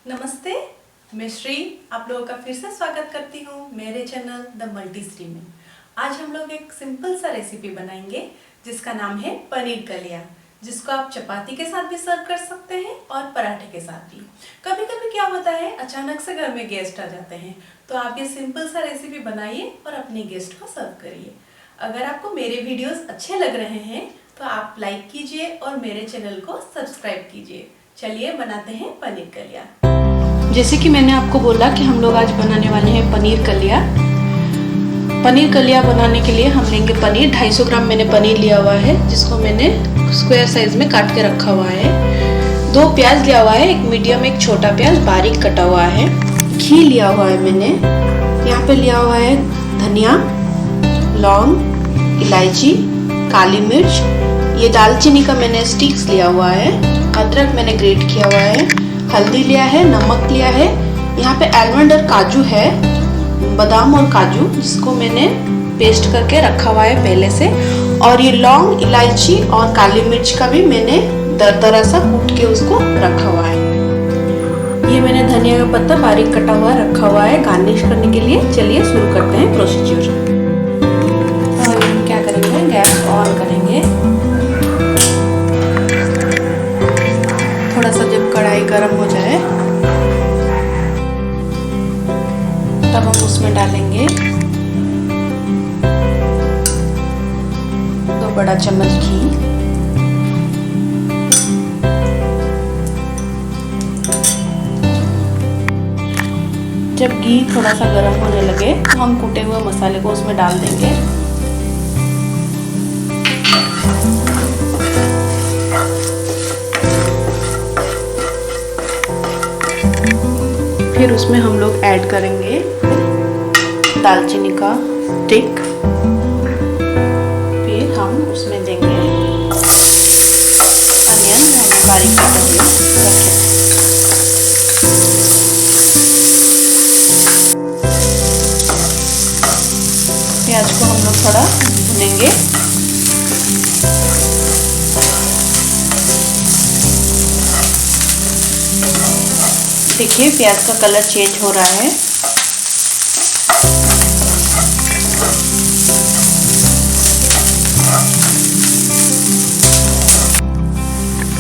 नमस्ते, मैं श्री आप लोगों का फिर से स्वागत करती हूँ मेरे चैनल द मल्टी श्री में। आज हम लोग एक सिंपल सा रेसिपी बनाएंगे जिसका नाम है पनीर कलिया, जिसको आप चपाती के साथ भी सर्व कर सकते हैं और पराठे के साथ भी। कभी कभी क्या होता है, अचानक से घर में गेस्ट आ जाते हैं, तो आप ये सिंपल सा रेसिपी बनाइए और अपने गेस्ट को सर्व करिए। अगर आपको मेरे वीडियोस अच्छे लग रहे हैं तो आप लाइक कीजिए और मेरे चैनल को सब्सक्राइब कीजिए। चलिए बनाते हैं पनीर कलिया। जैसे कि मैंने आपको बोला कि हम लोग आज बनाने वाले हैं पनीर कलिया। पनीर कलिया बनाने के लिए हम लेंगे पनीर। 250 ग्राम मैंने पनीर लिया हुआ है, जिसको मैंने स्क्वायर साइज में काट के रखा हुआ है। 2 प्याज लिया हुआ है, एक मीडियम एक छोटा प्याज बारीक कटा हुआ है। घी लिया हुआ है मैंने। यहाँ पे लिया हुआ है धनिया, लौंग, इलायची, काली मिर्च, ये दालचीनी का मैंने स्टिक्स लिया हुआ है। अदरक मैंने ग्रेट किया हुआ है। हल्दी लिया है, नमक लिया है। यहाँ पे आलमंड और काजू है, बादाम और काजू, जिसको मैंने पेस्ट करके रखा हुआ है पहले से। और ये लौंग, इलायची और काली मिर्च का भी मैंने दरदरा सा कूट के उसको रखा हुआ है। ये मैंने धनिया का पत्ता बारीक कटा हुआ रखा हुआ है गार्निश करने के लिए। चलिए शुरू करते हैं प्रोसीजर। और हम क्या करेंगे, गैस ऑन करेंगे। थोड़ा सा जब कढ़ाई गर्म हो जाए तब हम उसमें डालेंगे 2 बड़ा चम्मच घी। जब घी थोड़ा सा गर्म होने लगे तो हम कूटे हुए मसाले को उसमें डाल देंगे। फिर उसमें हम लोग ऐड करेंगे दालचीनी का स्टिक। फिर हम उसमें देंगे अनियन बारीक काटे हुए रखे। प्याज को हम लोग थोड़ा भूनेंगे। देखिए प्याज का कलर चेंज हो रहा है।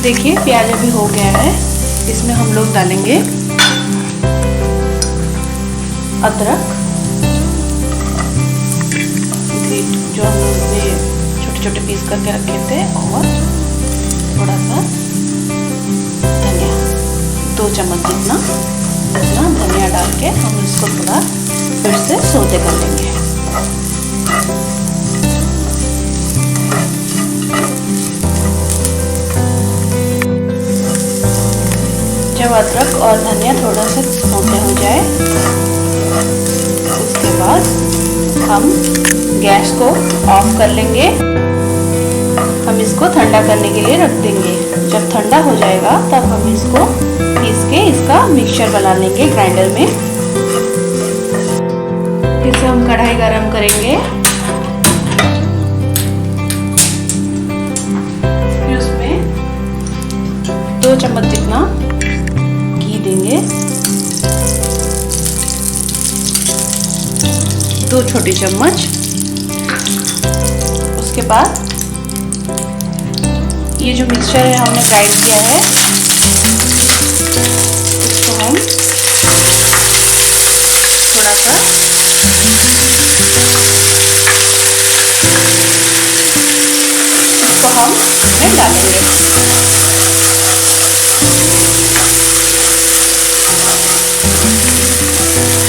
देखिए प्याज अभी हो गया है। इसमें हम लोग डालेंगे अदरक जो हम लोग ने छोटे छोटे पीस करके रखे थे, और थोड़ा सा धनिया, 2 चम्मच जितना धनिया डाल के हम इसको थोड़ा फिर से सौते कर लेंगे। जब अदरक और धनिया थोड़ा सा सौते हो जाए उसके बाद हम गैस को ऑफ कर लेंगे। हम इसको ठंडा करने के लिए रख देंगे। जब ठंडा हो जाएगा तब हम इसको पीस के इसका मिक्सचर बना लेंगे ग्राइंडर में। फिर से हम कढ़ाई गरम करेंगे। फिर उसमें 2 चम्मच जितना घी देंगे। 2 छोटी चम्मच। उसके बाद ये जो मिक्सचर है हमने ग्राइंड किया है, इसको हम थोड़ा सा इसको हम इसमें डालेंगे।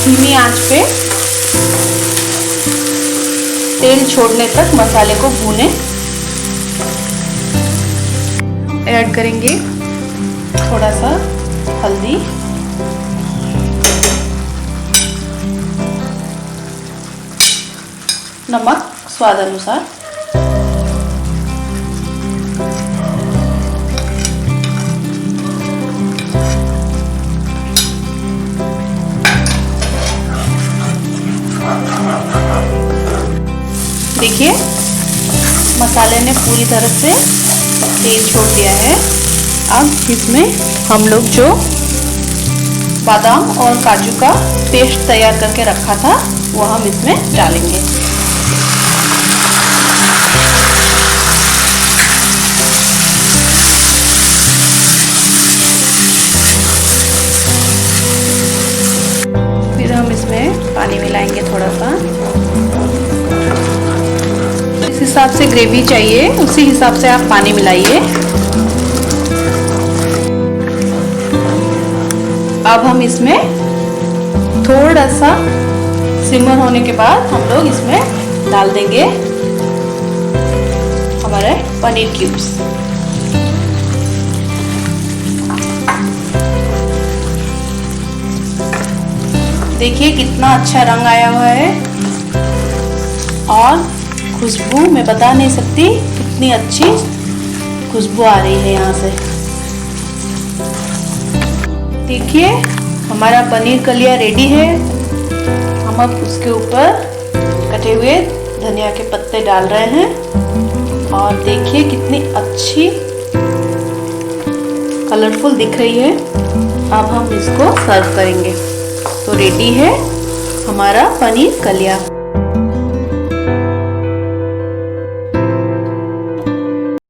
धीमी आंच पे तेल छोड़ने तक मसाले को भूनें। ऐड करेंगे थोड़ा सा हल्दी, नमक स्वाद अनुसार, देखिए मसाले ने पूरी तरह से तेल छोड़ दिया है। अब इसमें हम लोग जो बादाम और काजू का पेस्ट तैयार करके रखा था वो हम इसमें डालेंगे। फिर हम इसमें पानी मिलाएंगे थोड़ा सा। जिस हिसाब से ग्रेवी चाहिए उसी हिसाब से आप पानी मिलाइए। अब हम इसमें थोड़ा सा सिमर होने के बाद हम लोग इसमें डाल देंगे हमारे पनीर क्यूब्स। देखिए कितना अच्छा रंग आया हुआ है और खुशबू मैं बता नहीं सकती, कितनी अच्छी खुशबू आ रही है यहाँ से। देखिए हमारा पनीर कलिया रेडी है। हम अब उसके ऊपर कटे हुए धनिया के पत्ते डाल रहे हैं और देखिए कितनी अच्छी कलरफुल दिख रही है। अब हम इसको सर्व करेंगे। तो रेडी है हमारा पनीर कलिया।